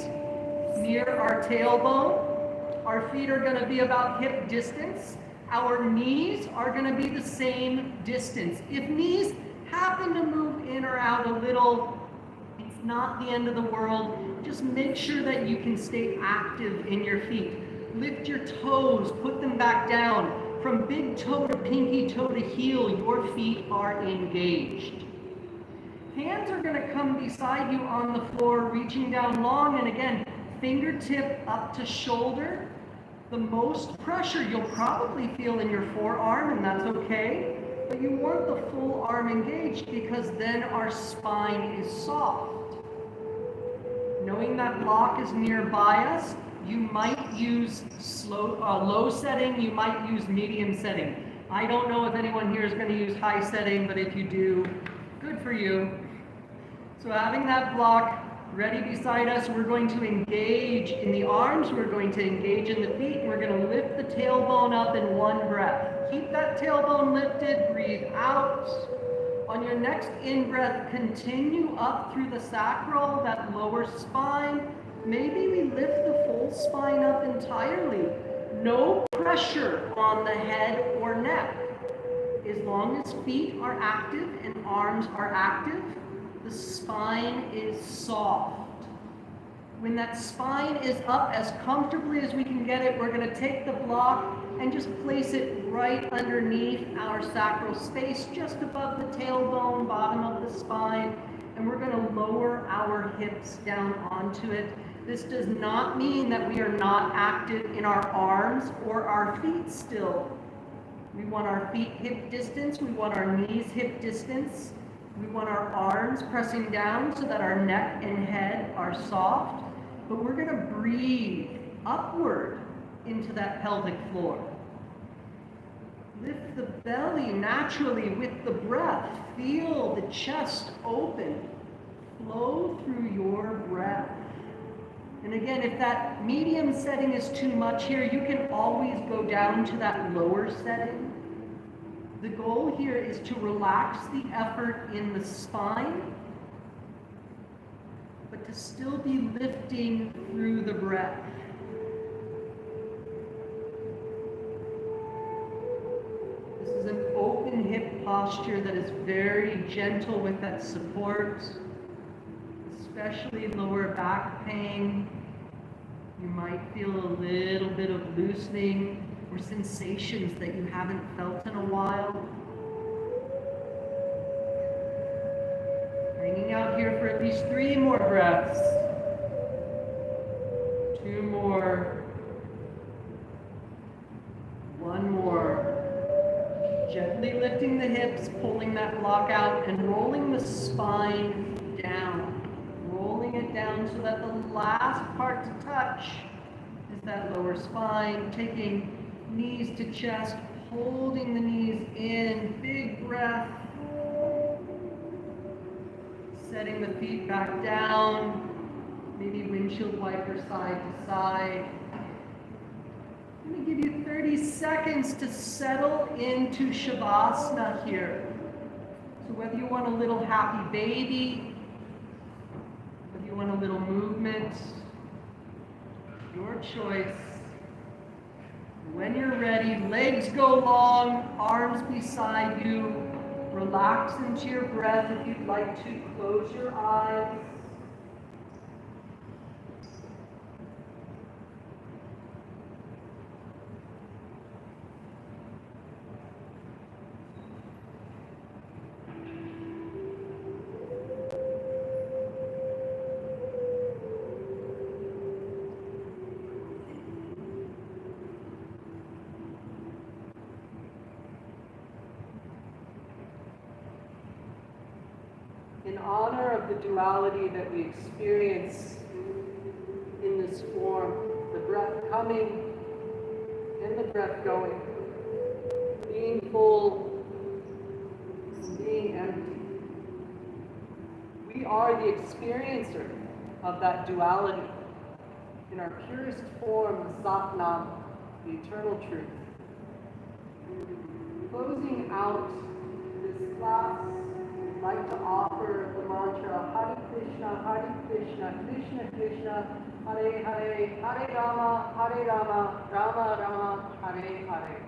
near our tailbone. Our feet are going to be about hip distance. Our knees are going to be the same distance. If knees happen to move in or out a little, it's not the end of the world. Just make sure that you can stay active in your feet. Lift your toes, put them back down. From big toe to pinky toe to heel, your feet are engaged. Hands are going to come beside you on the floor, reaching down long, and again, fingertip up to shoulder. The most pressure you'll probably feel in your forearm, and that's okay. But you want the full arm engaged because then our spine is soft. Knowing that block is nearby us, you might use low setting, you might use medium setting. I don't know if anyone here is going to use high setting, but if you do, good for you. So having that block ready beside us, we're going to engage in the arms, we're going to engage in the feet, and we're going to lift the tailbone up in one breath. Keep that tailbone lifted, breathe out. On your next in-breath, continue up through the sacral, that lower spine. Maybe we lift the full spine up entirely. No pressure on the head or neck. As long as feet are active and arms are active, the spine is soft. When that spine is up as comfortably as we can get it, we're going to take the block and just place it right underneath our sacral space, just above the tailbone, bottom of the spine, and we're going to lower our hips down onto it. This does not mean that we are not active in our arms or our feet still. We want our feet hip distance, we want our knees hip distance, we want our arms pressing down so that our neck and head are soft, but we're going to breathe upward into that pelvic floor. Lift the belly naturally with the breath. Feel the chest open. Flow through your breath. And again, if that medium setting is too much here, you can always go down to that lower setting. The goal here is to relax the effort in the spine, but to still be lifting through the breath. This is an open hip posture that is very gentle with that support, especially lower back pain. You might feel a little bit of loosening or sensations that you haven't felt in a while. Hanging out here for at least 3 more breaths. 2 more. 1 more. Gently lifting the hips, pulling that block out, and rolling the spine down. Rolling it down so that the last part to touch is that lower spine. Taking knees to chest, holding the knees in. Big breath. Setting the feet back down. Maybe windshield wiper side to side. I'm going to give you 30 seconds to settle into Shavasana here. So whether you want a little happy baby, whether you want a little movement, your choice. When you're ready, legs go long, arms beside you. Relax into your breath. If you'd like to, close your eyes. In honor of the duality that we experience in this form, the breath coming and the breath going, being full and being empty. We are the experiencer of that duality in our purest form, the Satnam, the eternal truth. Closing out this class, I'd like to offer the mantra Hare Krishna, Krishna Krishna, Hare Hare, Hare Rama, Rama Rama, Hare Hare.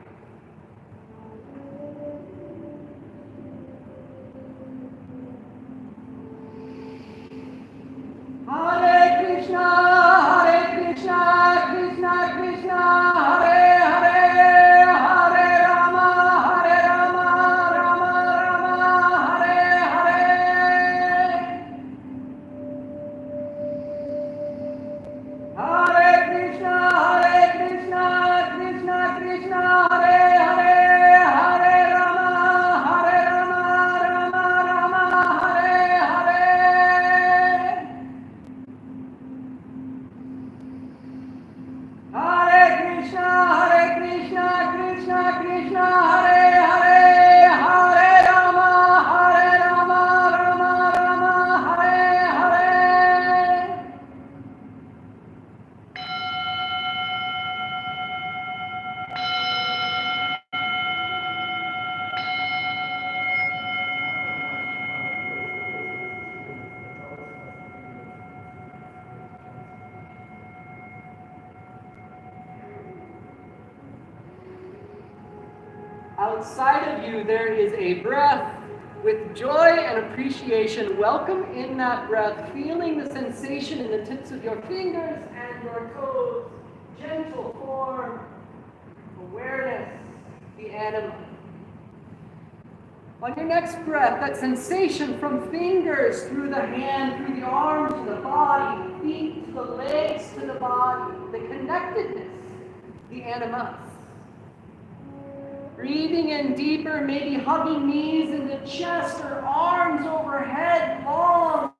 Hare Krishna, Krishna Krishna, Hare Hare, Hare Rama, Rama Rama, Hare Hare. Hare Krishna, Krishna Krishna, Hare Hare, Hare Rama, Rama Rama, Hare Hare. Hare Krishna, Krishna Krishna, Hare Hare, Hare Rama, Rama Rama, Hare Hare. Outside of you, there is a breath with joy and appreciation. Welcome in that breath, feeling the sensation in the tips of your fingers and your toes. Gentle form, awareness, the anima. On your next breath, that sensation from fingers through the hand, through the arms to the body, feet to the legs to the body, the connectedness, the animus. Breathing in deeper, maybe hugging knees into chest or arms overhead, long.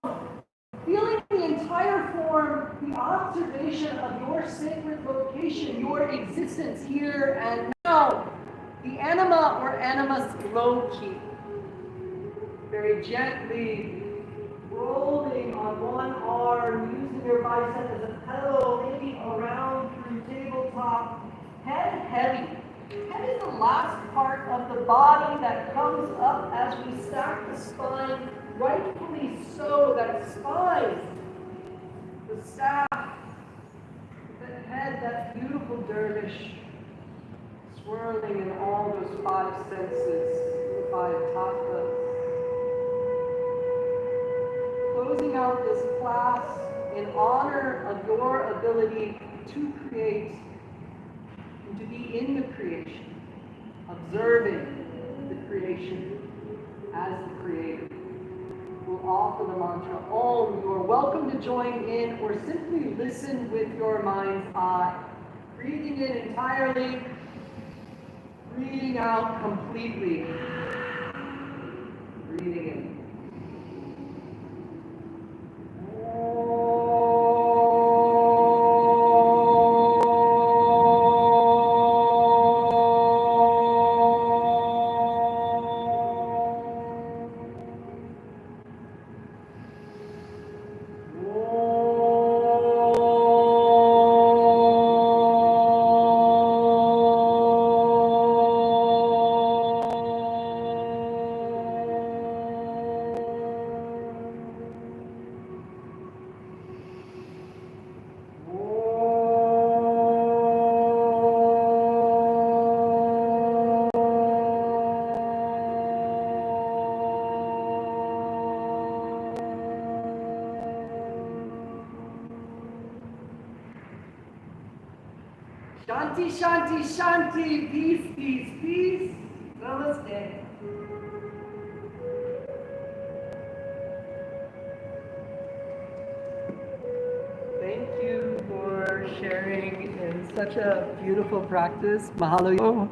Feeling the entire form, the observation of your sacred location, your existence here and now. The anima or animus low-key. Very gently rolling on one arm, using your bicep as a pillow, maybe around through tabletop. Head heavy. Head is the last part of the body that comes up as we stack the spine, rightfully so, that spine, the staff, the head, that beautiful dervish, swirling in all those 5 senses, 5 tattvas. Closing out this class in honor of your ability to create and to be in the creation, observing the creation as the creator. We'll offer the mantra Om. You are welcome to join in or simply listen with your mind's eye. Breathing in entirely, breathing out completely. Breathing in. Shanti, Shanti, Shanti, peace, peace, peace. Namaste. Thank you for sharing in such a beautiful practice. Mahalo.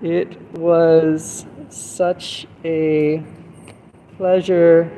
It was such a pleasure